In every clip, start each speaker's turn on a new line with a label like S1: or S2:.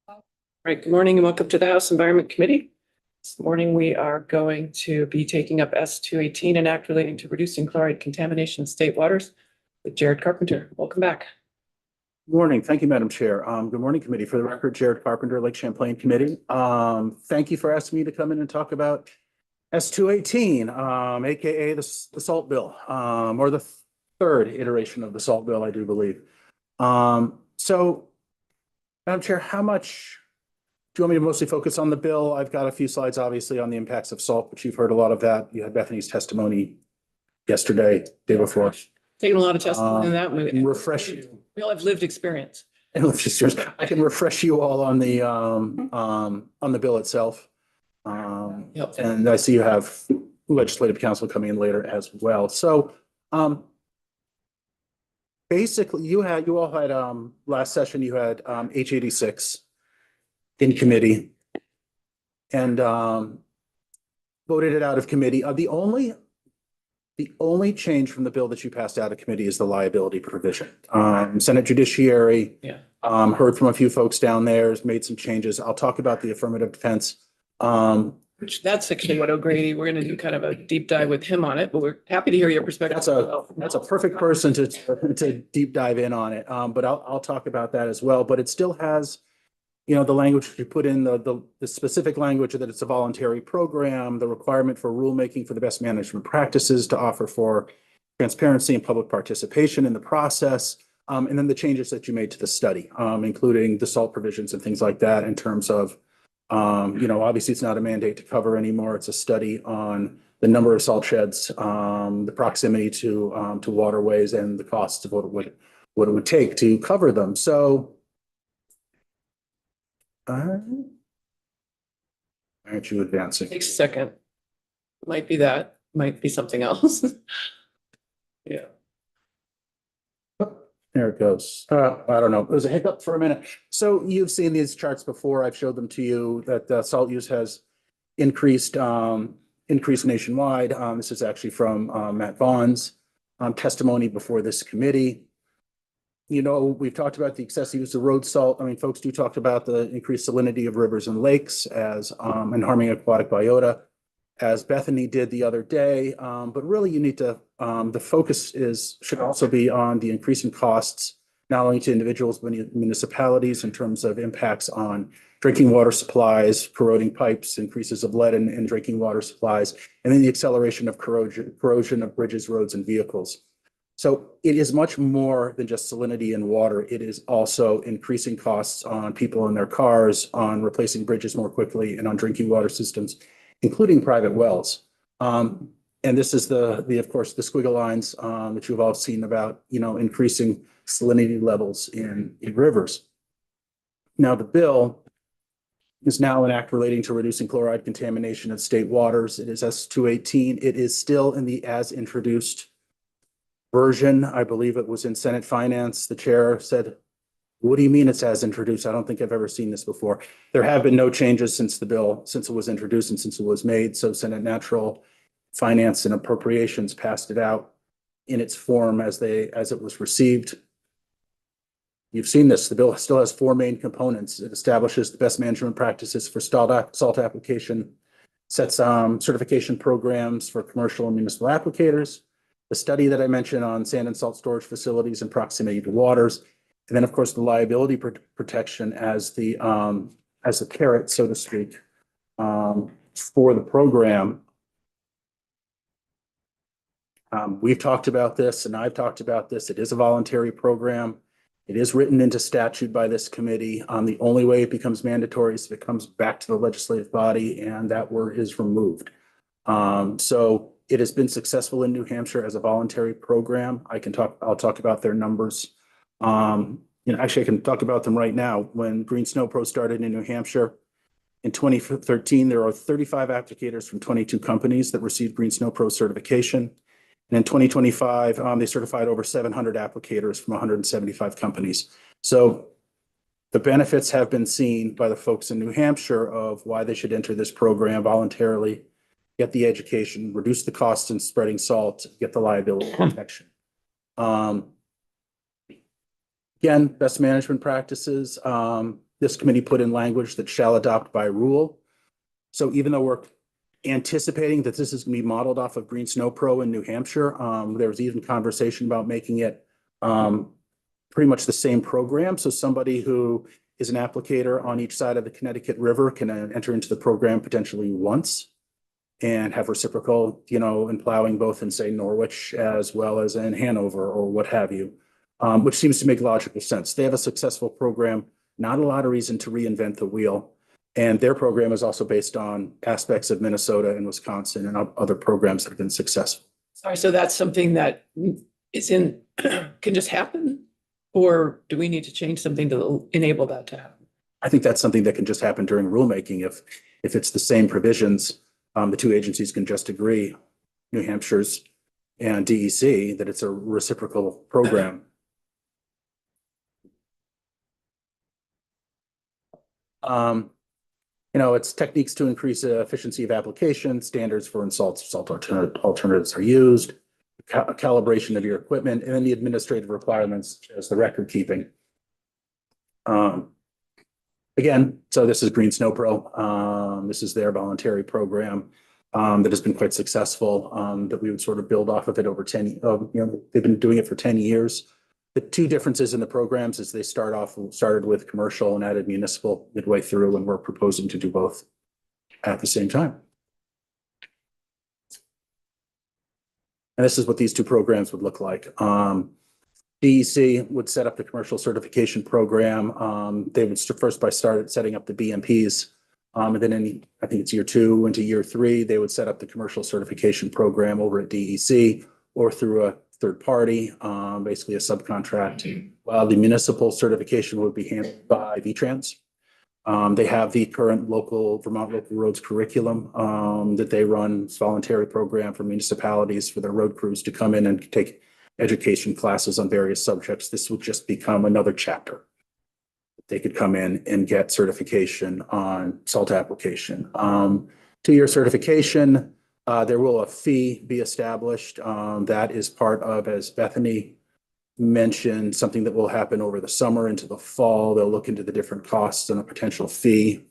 S1: Right, good morning and welcome to the House Environment Committee. This morning, we are going to be taking up S218, an act relating to reducing chloride contamination in state waters with Jared Carpenter. Welcome back.
S2: Morning. Thank you, Madam Chair. Good morning, committee. For the record, Jared Carpenter, Lake Champlain Committee. Thank you for asking me to come in and talk about S218, AKA the SALT bill, or the third iteration of the SALT bill, I do believe. So, Madam Chair, how much do you want me to mostly focus on the bill? I've got a few slides, obviously, on the impacts of salt, which you've heard a lot of that. You had Bethany's testimony yesterday, day before.
S1: Taking a lot of testimony in that.
S2: Refresh.
S1: We all have lived experience.
S2: And let's just, I can refresh you all on the bill itself.
S1: Yep.
S2: And I see you have legislative counsel coming in later as well. So, basically you all had, last session, you had, H86 in committee and, voted it out of committee. The only change from the bill that you passed out of committee is the liability provision. Senate Judiciary, heard from a few folks down there, has made some changes. I'll talk about the affirmative defense.
S1: Which that's actually what O'Grady, we're going to do kind of a deep dive with him on it, but we're happy to hear your perspective.
S2: That's a perfect person to deep dive in on it. But I'll talk about that as well. But it still has, you know, the language you put in, the specific language that it's a voluntary program, the requirement for rulemaking for the best management practices to offer for transparency and public participation in the process. And then the changes that you made to the study, including the SALT provisions and things like that in terms of, you know, obviously it's not a mandate to cover anymore. It's a study on the number of salt sheds, the proximity to waterways and the costs of what it would take to cover them. So, aren't you advancing?
S1: Takes a second. Might be that, might be something else. Yeah.
S2: There it goes. I don't know. It was a hiccup for a minute. So you've seen these charts before. I've showed them to you that the salt use has increased nationwide. This is actually from Matt Vaughn's testimony before this committee. You know, we've talked about the excessive use of road salt. I mean, folks do talk about the increased salinity of rivers and lakes as and harming aquatic biota, as Bethany did the other day. But really you need to, the focus should also be on the increasing costs, not only to individuals, but municipalities in terms of impacts on drinking water supplies, corroding pipes, increases of lead in drinking water supplies, and then the acceleration of corrosion of bridges, roads, and vehicles. So it is much more than just salinity in water. It is also increasing costs on people in their cars, on replacing bridges more quickly, and on drinking water systems, including private wells. And this is of course, the squiggle lines that you've all seen about, you know, increasing salinity levels in rivers. Now, the bill is now an act relating to reducing chloride contamination in state waters. It is S218. It is still in the as introduced version. I believe it was in Senate Finance. The chair said, "What do you mean it's as introduced? I don't think I've ever seen this before." There have been no changes since the bill, since it was introduced and since it was made. So Senate Natural Finance and Appropriations passed it out in its form as it was received. You've seen this. The bill still has four main components. It establishes the best management practices for salt application, sets certification programs for commercial and municipal applicators, the study that I mentioned on sand and salt storage facilities in proximity to waters, and then, of course, the liability protection as the carrot, so to speak, for the program. We've talked about this, and I've talked about this. It is a voluntary program. It is written into statute by this committee. The only way it becomes mandatory is if it comes back to the legislative body and that word is removed. So it has been successful in New Hampshire as a voluntary program. I'll talk about their numbers. Actually, I can talk about them right now. When Green Snow Pro started in New Hampshire in 2013, there are 35 applicators from 22 companies that received Green Snow Pro certification. And in 2025, they certified over 700 applicators from 175 companies. So the benefits have been seen by the folks in New Hampshire of why they should enter this program voluntarily, get the education, reduce the costs in spreading salt, get the liability protection. Again, best management practices. this committee put in language that shall adopt by rule. So even though we're anticipating that this is going to be modeled off of Green Snow Pro in New Hampshire, there was even conversation about making it pretty much the same program. So somebody who is an applicator on each side of the Connecticut River can enter into the program potentially once and have reciprocal, in plowing both in, say, Norwich as well as in Hanover or what have you, which seems to make logical sense. They have a successful program, not a lot of reason to reinvent the wheel. And their program is also based on aspects of Minnesota and Wisconsin and other programs that have been successful.
S1: Sorry, so that's something that is can just happen? Or do we need to change something to enable that to happen?
S2: I think that's something that can just happen during rulemaking. If it's the same provisions, the two agencies can just agree, New Hampshire's and DEC, that it's a reciprocal program. It's techniques to increase the efficiency of application, standards for salt alternatives are used, calibration of your equipment, and then the administrative requirements as the record keeping. Again, so this is Green Snow Pro. This is their voluntary program that has been quite successful, that we would sort of build off of it over 10, they've been doing it for 10 years. The two differences in the programs is they started with commercial and added municipal midway through, and we're proposing to do both at the same time. And this is what these two programs would look like. DEC would set up the commercial certification program. They would first start setting up the BMPs. And then I think it's year 2 into year 3, they would set up the commercial certification program over at DEC or through a third party, basically a subcontract. While the municipal certification would be handled by VTrans. They have the current Vermont Local Roads curriculum that they run. It's a voluntary program for municipalities for their road crews to come in and take education classes on various subjects. This would just become another chapter. They could come in and get certification on salt application. 2-year certification, there will a fee be established. That is part of, as Bethany mentioned, something that will happen over the summer into the fall. They'll look into the different costs and a potential fee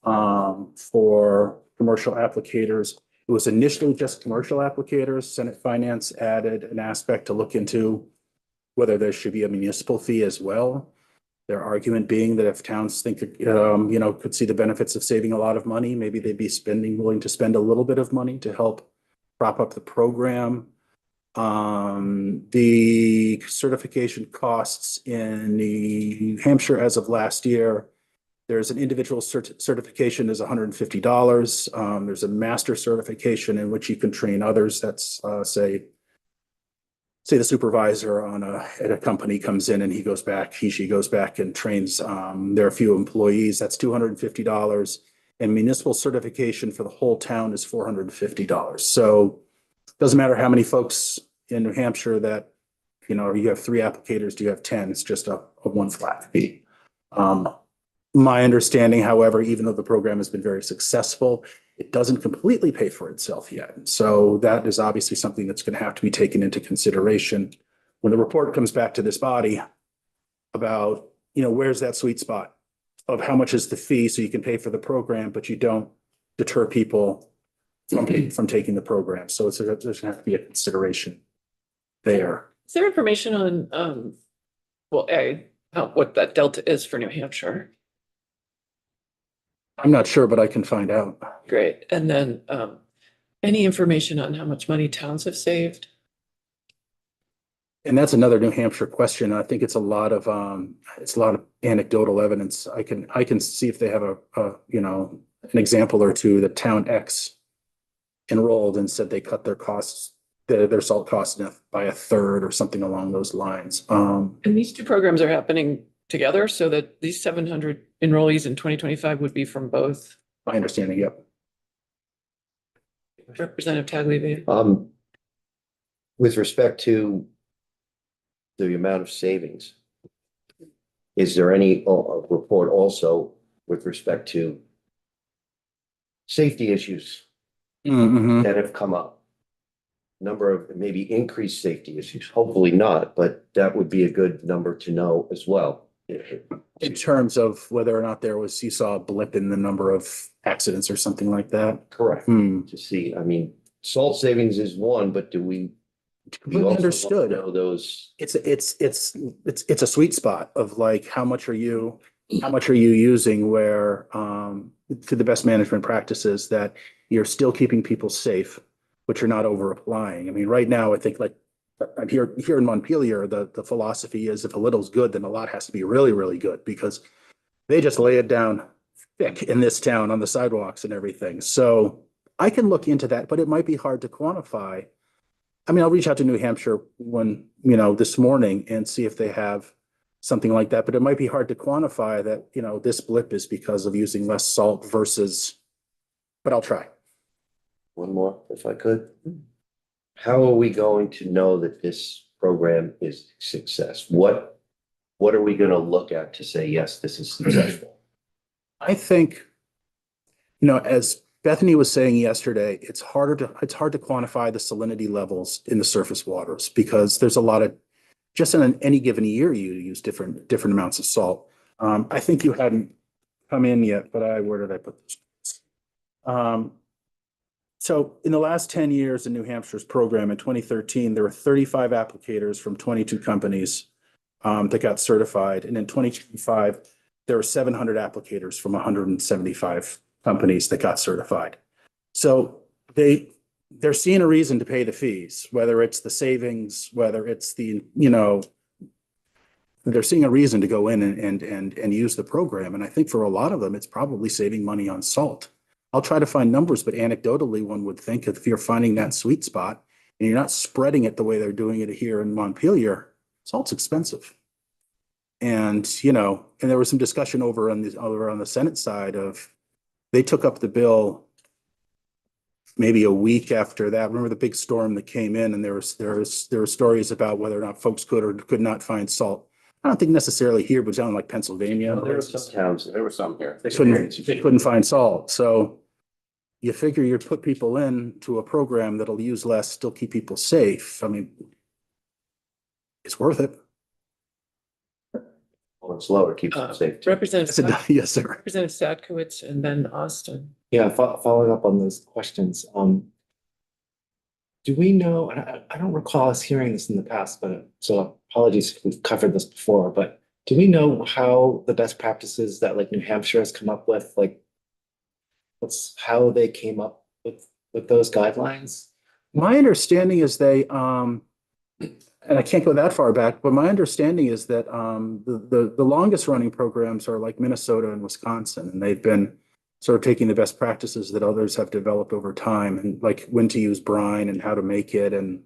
S2: for commercial applicators. It was initially just commercial applicators. Senate Finance added an aspect to look into whether there should be a municipal fee as well. Their argument being that if towns think, could see the benefits of saving a lot of money, maybe they'd be willing to spend a little bit of money to help prop up the program. The certification costs in New Hampshire as of last year, there's an individual certification is $150. There's a master certification in which you can train others. That's say the supervisor at a company comes in and she goes back and trains their few employees. That's $250. And municipal certification for the whole town is $450. So it doesn't matter how many folks in New Hampshire that, you have 3 applicators, do you have 10? It's just a one flat fee. My understanding, however, even though the program has been very successful, it doesn't completely pay for itself yet. So that is obviously something that's going to have to be taken into consideration when the report comes back to this body about, where's that sweet spot of how much is the fee so you can pay for the program, but you don't deter people from taking the program. So there's going to have to be a consideration there.
S1: Is there information on, what that delta is for New Hampshire?
S2: I'm not sure, but I can find out.
S1: Great. And then any information on how much money towns have saved?
S2: And that's another New Hampshire question. I think it's a lot of anecdotal evidence. I can see if they have an example or two that town X enrolled and said they cut their costs, their salt costs by a third or something along those lines.
S1: And these two programs are happening together so that these 700 enrollees in 2025 would be from both?
S2: My understanding, yep.
S1: Representative Tagliavini.
S3: With respect to the amount of savings, is there any report also with respect to safety issues that have come up? Number of maybe increased safety issues, hopefully not, but that would be a good number to know as well.
S2: In terms of whether or not you saw a blip in the number of accidents or something like that?
S3: Correct.
S2: Hmm,
S3: To see, I mean, salt savings is one, but do we
S2: completely
S3: also
S2: understood.
S3: know those?
S2: It's a sweet spot of like, how much are you using where, to the best management practices that you're still keeping people safe, but you're not over applying. I mean, right now, I think like, I'm here in Montpelier, the philosophy is if a little's good, then a lot has to be really, really good because they just lay it down thick in this town on the sidewalks and everything. So I can look into that, but it might be hard to quantify. I mean, I'll reach out to New Hampshire this morning and see if they have something like that, but it might be hard to quantify that, this blip is because of using less salt versus, but I'll try.
S3: One more, if I could. How are we going to know that this program is a success? What are we gonna look at to say, yes, this is successful?
S2: I think, as Bethany was saying yesterday, it's hard to quantify the salinity levels in the surface waters because there's a lot of, just in any given year, you use different amounts of salt. I think you hadn't come in yet, but where did I put this? So in the last 10 years in New Hampshire's program in 2013, there were 35 applicators from 22 companies that got certified. And in 2025, there were 700 applicators from 175 companies that got certified. So they're seeing a reason to pay the fees, whether it's the savings, whether it's they're seeing a reason to go in and use the program. And I think for a lot of them, it's probably saving money on salt. I'll try to find numbers, but anecdotally, one would think if you're finding that sweet spot and you're not spreading it the way they're doing it here in Montpelier, salt's expensive. And, and there was some discussion over on the Senate side of, they took up the bill maybe a week after that. Remember the big storm that came in, and there were stories about whether or not folks could or could not find salt. I don't think necessarily here, but down like Pennsylvania.
S3: There were some towns, there were some here.
S2: They couldn't find salt. So you figure you put people into a program that'll use less, still keep people safe. I mean, it's worth it.
S3: Well, it's lower, keeps them safe. too.
S1: Representative,
S2: Yes, sir.
S1: Representative Sadkowitz and then Austin.
S4: Yeah, following up on those questions, do we know, and I don't recall us hearing this in the past, but so apologies if we've covered this before, but do we know how the best practices that like New Hampshire has come up with, like how they came up with those guidelines?
S2: My understanding is they, and I can't go that far back, but my understanding is that the longest running programs are like Minnesota and Wisconsin, and they've been sort of taking the best practices that others have developed over time, and like when to use brine and how to make it, and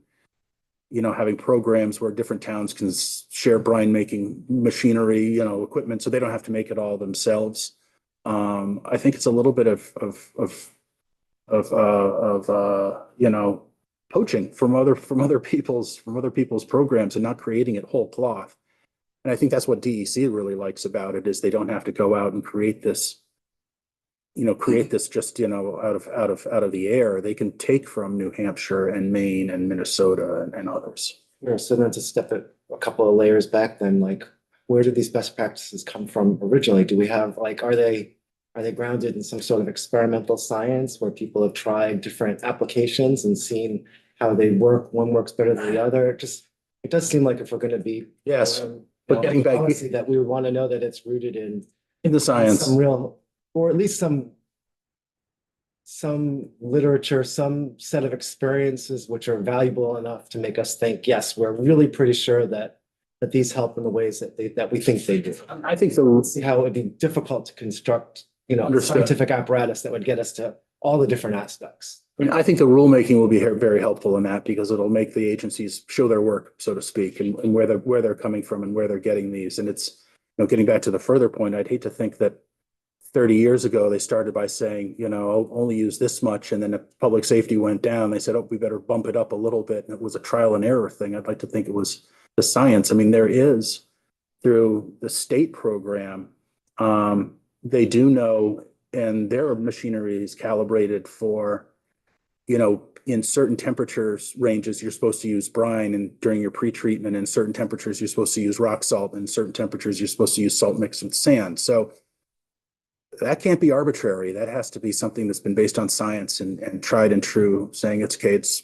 S2: having programs where different towns can share brine making machinery, equipment, so they don't have to make it all themselves. I think it's a little bit of poaching from other people's programs and not creating it whole cloth. And I think that's what DEC really likes about it, is they don't have to go out and create this just, out of the air. They can take from New Hampshire and Maine and Minnesota and others.
S4: Or so then to step it a couple of layers back, then like where did these best practices come from originally? Do we have like, are they grounded in some sort of experimental science where people have tried different applications and seen how they work? One works better than the other. It does seem like if we're going to be
S2: Yes, but getting back
S4: policy, that we would want to know that it's rooted in
S2: in the science.
S4: some real, or at least some literature, some set of experiences which are valuable enough to make us think, yes, we're really pretty sure that these help in the ways that we think they do.
S2: I think
S4: See how it would be difficult to construct, a
S2: Understood.
S4: scientific apparatus that would get us to all the different aspects.
S2: I think the rulemaking will be very helpful in that, because it'll make the agencies show their work, so to speak, and where they're coming from and where they're getting these. And it's, getting back to the further point, I'd hate to think that 30 years ago, they started by saying, I'll only use this much. And then if public safety went down, they said, oh, we better bump it up a little bit. And it was a trial and error thing. I'd like to think it was the science. I mean, there is, through the state program, they do know, and their machinery is calibrated for you know, in certain temperatures ranges, you're supposed to use brine, and during your pretreatment, in certain temperatures, you're supposed to use rock salt, and in certain temperatures, you're supposed to use salt mixed with sand. So that can't be arbitrary. That has to be something that's been based on science and tried and true, saying it's okay, it's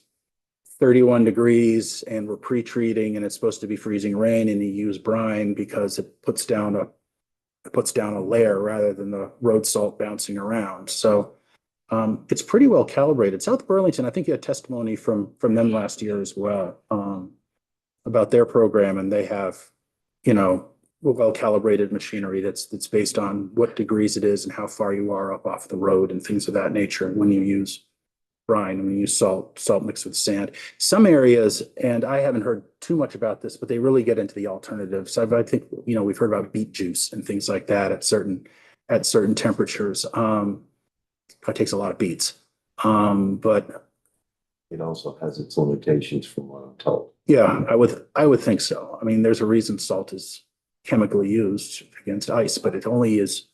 S2: 31 degrees and we're pre-treating and it's supposed to be freezing rain, and you use brine because it puts down a layer rather than the road salt bouncing around. So it's pretty well calibrated. South Burlington, I think you had testimony from them last year as well, about their program, and they have, you know, well calibrated machinery that's based on what degrees it is and how far you are up off the road and things of that nature when you use brine and when you use salt mixed with sand. Some areas, and I haven't heard too much about this, but they really get into the alternatives. I think, you know, we've heard about beet juice and things like that at certain temperatures. It takes a lot of beets. But
S3: It also has its limitations from what I'm told.
S2: yeah, I would think so. I mean, there's a reason salt is chemically used against ice, but it only is,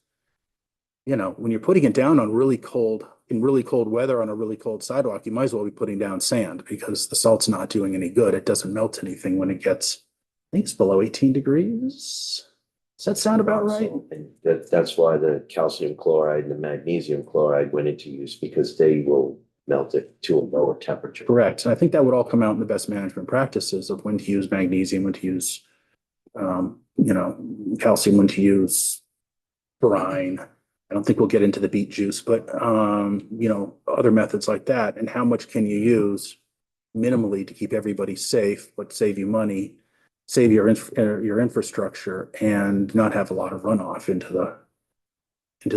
S2: you know, when you're putting it down on really cold weather on a really cold sidewalk, you might as well be putting down sand because the salt's not doing any good. It doesn't melt anything when it gets, I think it's below 18 degrees. Does that sound about right?
S3: And that's why the calcium chloride and the magnesium chloride went into use, because they will melt it to a lower temperature.
S2: Correct. And I think that would all come out in the best management practices of when to use magnesium, when to use, you know, calcium, when to use brine. I don't think we'll get into the beet juice, but, you know, other methods like that. And how much can you use minimally to keep everybody safe, but save you money, save your infrastructure, and not have a lot of runoff into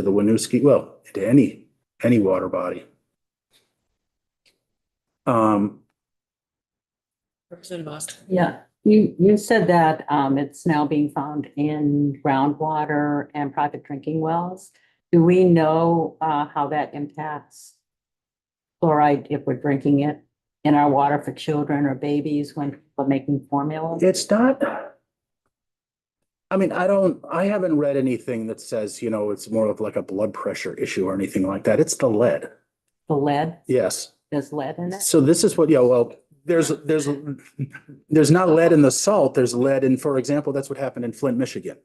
S2: the Winooski, well, into any water body.
S1: Representative Austin.
S5: Yeah, you said that it's now being found in groundwater and private drinking wells. Do we know how that impacts fluoride if we're drinking it in our water for children or babies when we're making formula?
S2: It's not, I mean, I haven't read anything that says, you know, it's more of like a blood pressure issue or anything like that. It's the lead.
S5: The lead,
S2: Yes.
S5: there's lead in it?
S2: So this is what, yeah, well, there's not lead in the salt. There's lead in, for example, that's what happened in Flint, Michigan.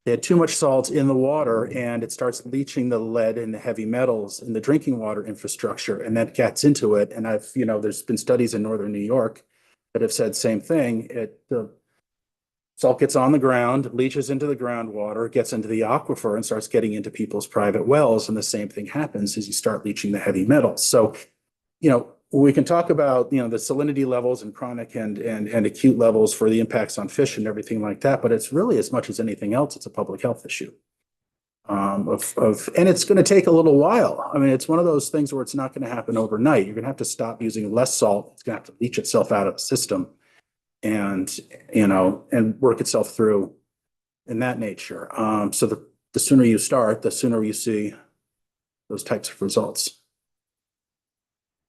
S2: They had too much salt in the water and it starts leaching the lead and the heavy metals in the drinking water infrastructure, and that gets into it. And you know, there's been studies in northern New York that have said same thing. The salt gets on the ground, leaches into the groundwater, gets into the aquifer and starts getting into people's private wells. And the same thing happens as you start leaching the heavy metals. So, you know, we can talk about, you know, the salinity levels and chronic and acute levels for the impacts on fish and everything like that. But it's really, as much as anything else, it's a public health issue. And it's going to take a little while. I mean, it's one of those things where it's not going to happen overnight. You're going to have to stop using less salt. It's going to have to leach itself out of the system and, you know, and work itself through in that nature. So the sooner you start, the sooner you see those types of results.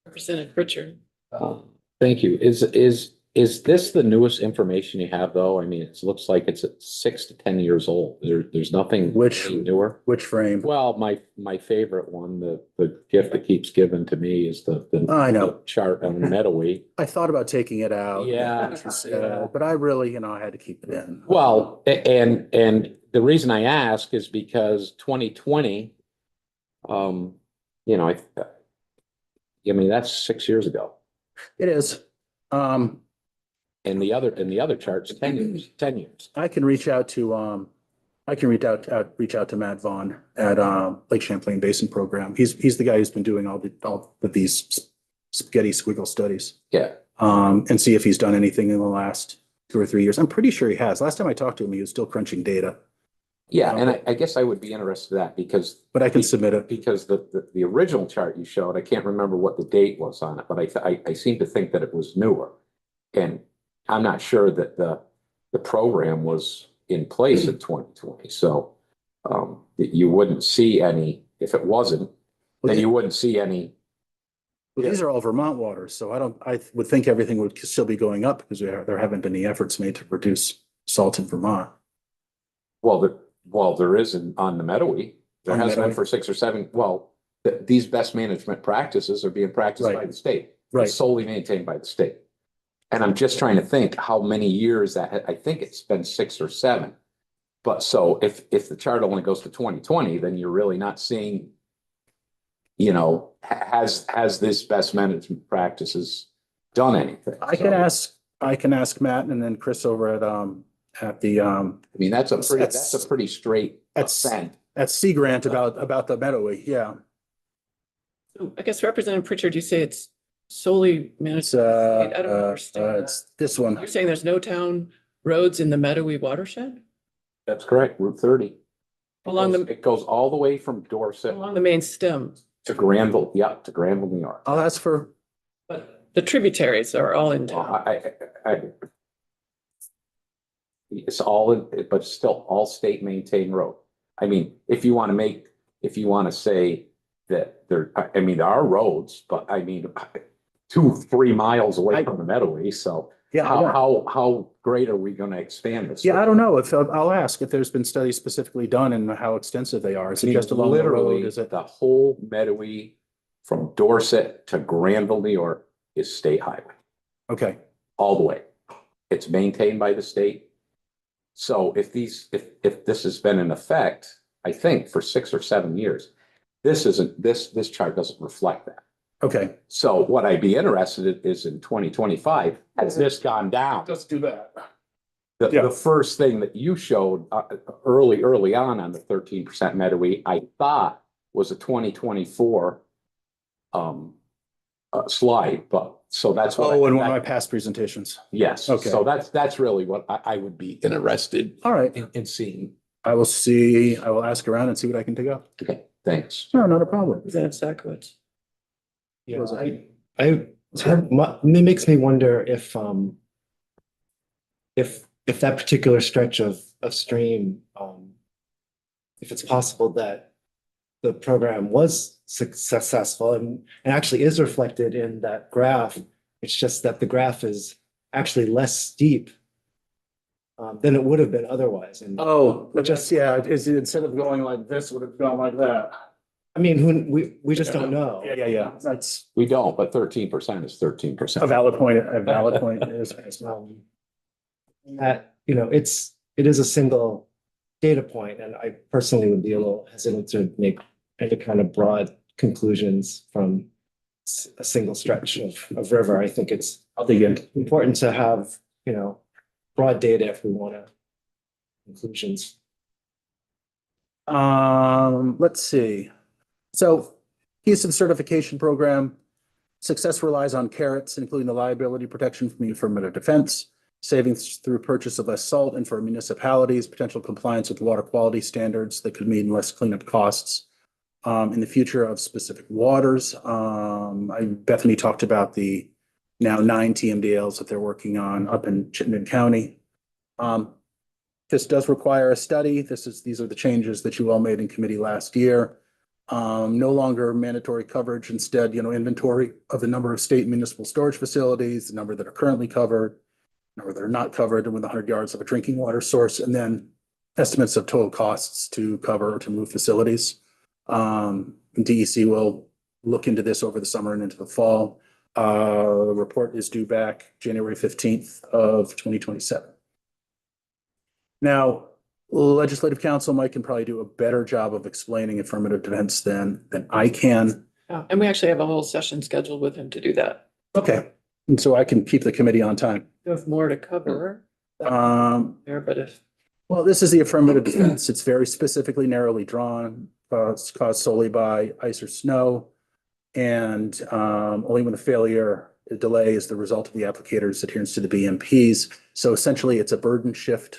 S1: Representative Pritchard.
S6: Thank you. Is this the newest information you have, though? I mean, it looks like it's at 6 to 10 years old. There's nothing
S2: Which-
S6: really newer.
S2: Which frame?
S6: Well, my favorite one, the gift that keeps giving to me is the
S2: I know.
S6: the chart on Meadowy.
S2: I thought about taking it out.
S6: Yeah.
S2: But I really, you know, I had to keep it in.
S6: Well, and the reason I ask is because 2020, you know, I mean, that's 6 years ago.
S2: It is.
S6: And the other chart's 10 years, 10 years.
S2: I can reach out to reach out to Matt Vaughn at Lake Champlain Basin Program. He's the guy who's been doing all of these spaghetti squiggle studies.
S6: Yeah.
S2: And see if he's done anything in the last 2 or 3 years. I'm pretty sure he has. Last time I talked to him, he was still crunching data,
S6: Yeah, and I guess I would be interested in that because
S2: but I can submit it.
S6: the original chart you showed, I can't remember what the date was on it, but I seem to think that it was newer. And I'm not sure that the program was in place in 2020. So you wouldn't see any, if it wasn't, then you wouldn't see any.
S2: Well, these are all Vermont waters, so I would think everything would still be going up because there haven't been any efforts made to reduce salt in Vermont.
S6: Well, there isn't on the Meadowy. There
S2: On the
S6: hasn't been
S2: Meadowy?
S6: for 6 or 7. Well, that these best management practices are being practiced by
S2: Right.
S6: the state.
S2: Right.
S6: Solely maintained by the state. And I'm just trying to think how many years I think it's been 6 or 7. But so if the chart only goes to 2020, then you're really not seeing, you know, has this best management practices done anything?
S2: I can ask Matt and then Chris over at the,
S6: I mean, that's a
S2: That's-
S6: pretty straight
S2: that's-
S6: ascent.
S2: at Sea Grant about the Meadowy, yeah.
S1: So I guess Representative Pritchard, you say it's solely managed.
S2: It's,
S1: I don't understand that.
S2: it's this one.
S1: You're saying there's no town roads in the Meadowy watershed?
S6: That's correct, Route 30.
S1: Along the,
S6: It goes all the way from Dorset
S1: along the main stem,
S6: to Granville, to Granville, New York.
S2: I'll ask for,
S1: but the tributaries are all in
S6: Well,
S1: town.
S6: It's all, but it's still all state maintained road. I mean, if you want to say that there are roads, but I mean, 2-3 miles away from the Meadowy, so
S2: yeah,
S6: how great are we gonna expand this?
S2: yeah, I don't know if, I'll ask if there's been studies specifically done and how extensive they are. Is
S6: I
S2: it
S6: mean,
S2: just along the road?
S6: literally,
S2: Is it?
S6: the whole Meadowy from Dorset to Granville, New York is state highway,
S2: Okay,
S6: all the way. It's maintained by the state. So if this has been in effect, I think for 6 or 7 years, this chart doesn't reflect that.
S2: okay.
S6: So what I'd be interested in is in 2025, has this gone down?
S2: Let's do that.
S6: The,
S2: Yeah.
S6: the first thing that you showed early on the 13% Meadowy, I thought was a 2024 slide, but so that's what.
S2: Oh, in one of my past presentations.
S6: Yes,
S2: Okay.
S6: so that's really what I would be interested
S2: All right,
S6: in seeing.
S2: I will ask around and see what I can dig up.
S6: Okay, thanks.
S2: No, not a problem.
S1: Representative Sakowicz.
S4: Yeah,
S2: Was it-
S4: it makes me wonder if that particular stretch of stream, if it's possible that the program was successful and actually is reflected in that graph. It's just that the graph is actually less steep than it would have been otherwise. And
S2: Oh, but just, yeah, is it instead of going like this, would have gone like that?
S4: I mean, we just don't know.
S2: Yeah. That's
S6: We don't, but 13% is 13%.
S2: a valid point. A valid point is.
S4: That, you know, it is a single data point, and I personally would be a little hesitant to make any kind of broad conclusions from a single stretch of river. I think it's
S2: I'll dig in.
S4: important to have, you know, broad data if we want to conclusions.
S2: Let's see. So piece of certification program, success relies on carrots, including the liability protection from the affirmative defense, savings through purchase of less salt, and for municipalities, potential compliance with water quality standards that could mean less cleanup costs. In the future of specific waters, Bethany talked about the now 9 TMDLs that they're working on up in Chittenden County. This does require a study. These are the changes that you all made in committee last year. No longer mandatory coverage, instead, inventory of the number of state municipal storage facilities, the number that are currently covered, number that are not covered, and with 100 yards of a drinking water source, and then estimates of total costs to cover or to move facilities. DEC will look into this over the summer and into the fall. The report is due back January 15th of 2027. Now, Legislative Counsel, Mike, can probably do a better job of explaining affirmative defense than I can.
S1: And we actually have a whole session scheduled with him to do that.
S2: Okay, and so I can keep the committee on time.
S1: You have more to cover there, but if,
S2: Well, this is the affirmative defense. It's very specifically narrowly drawn, caused solely by ice or snow. And only when the delay is the result of the applicator's adherence to the BMPs. So essentially, it's a burden shift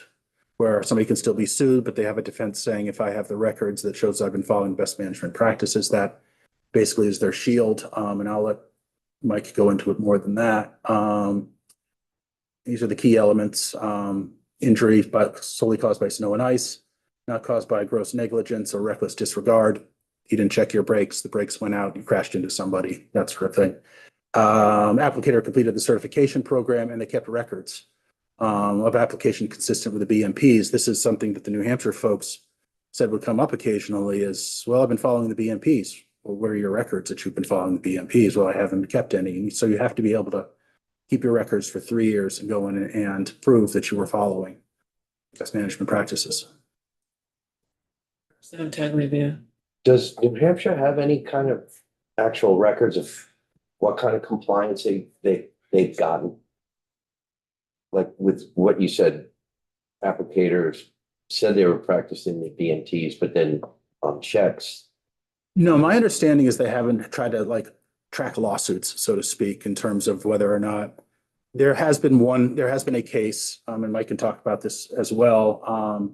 S2: where somebody can still be sued, but they have a defense saying, if I have the records that shows I've been following best management practices, that basically is their shield. And I'll let Mike go into it more than that. These are the key elements. Injury solely caused by snow and ice, not caused by gross negligence or reckless disregard. You didn't check your brakes, the brakes went out, you crashed into somebody, that sort of thing. Applicator completed the certification program and they kept records of application consistent with the BMPs. This is something that the New Hampshire folks said would come up occasionally is, well, I've been following the BMPs. well, where are your records that you've been following the BMPs? Well, I haven't kept any. And so you have to be able to keep your records for 3 years and go in and prove that you were following best management practices.
S1: So Tagliavia.
S3: Does New Hampshire have any kind of actual records of what kind of compliance they've gotten? Like with what you said, applicators said they were practicing the BMTs, but then on checks,
S2: No, my understanding is they haven't tried to like track lawsuits, so to speak, in terms of whether or not there has been a case, and Mike can talk about this as well.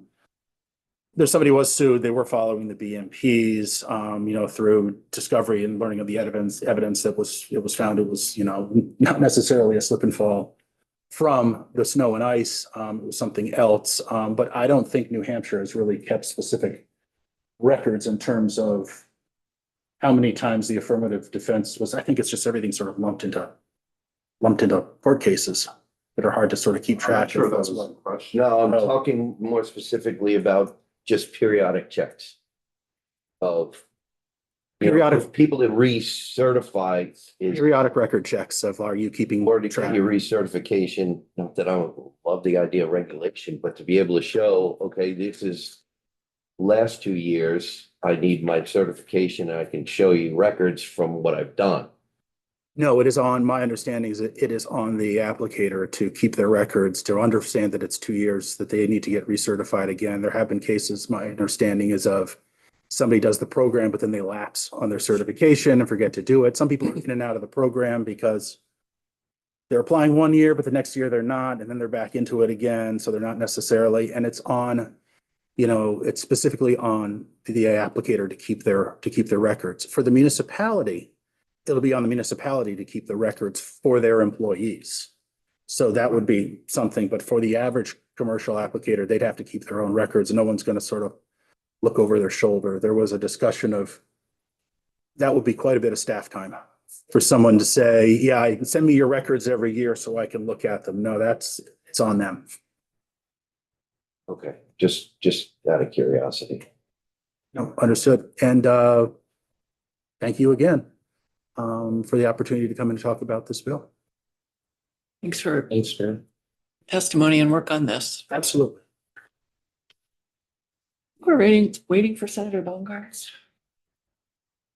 S2: There's somebody was sued, they were following the BMPs, through discovery and learning of the evidence that it was found it was, not necessarily a slip and fall from the snow and ice. It was something else. But I don't think New Hampshire has really kept specific records in terms of how many times the affirmative defense was. I think it's just everything sort of lumped into court cases that are hard to sort of keep track of.
S3: no, I'm
S2: Oh.
S3: talking more specifically about just periodic checks of
S2: Periodic-
S3: people to recertify is
S2: Periodic record checks of, are you keeping
S3: or to
S2: track?
S3: get your recertification, not that I don't love the idea of regulation, but to be able to show, okay, this is last 2 years, I need my certification, and I can show you records from what I've done.
S2: No, it is on, my understanding is that it is on the applicator to keep their records, to understand that it's 2 years, that they need to get recertified again. There have been cases, my understanding is of somebody does the program, but then they lapse on their certification and forget to do it. Some people are in and out of the program because they're applying 1 year, but the next year they're not, and then they're back into it again. So they're not necessarily, and it's on, it's specifically on the applicator to keep their records. For the municipality, it'll be on the municipality to keep the records for their employees. So that would be something, but for the average commercial applicator, they'd have to keep their own records. No one's going to sort of look over their shoulder. There was a discussion of that would be quite a bit of staff time for someone to say, yeah, send me your records every year so I can look at them. No, it's on them.
S3: Okay, just out of curiosity.
S2: No, understood. And thank you again for the opportunity to come and talk about this bill.
S1: Thanks for
S4: Thanks, man.
S1: testimony and work on this.
S2: Absolutely.
S1: We're waiting for Senator Baumgart.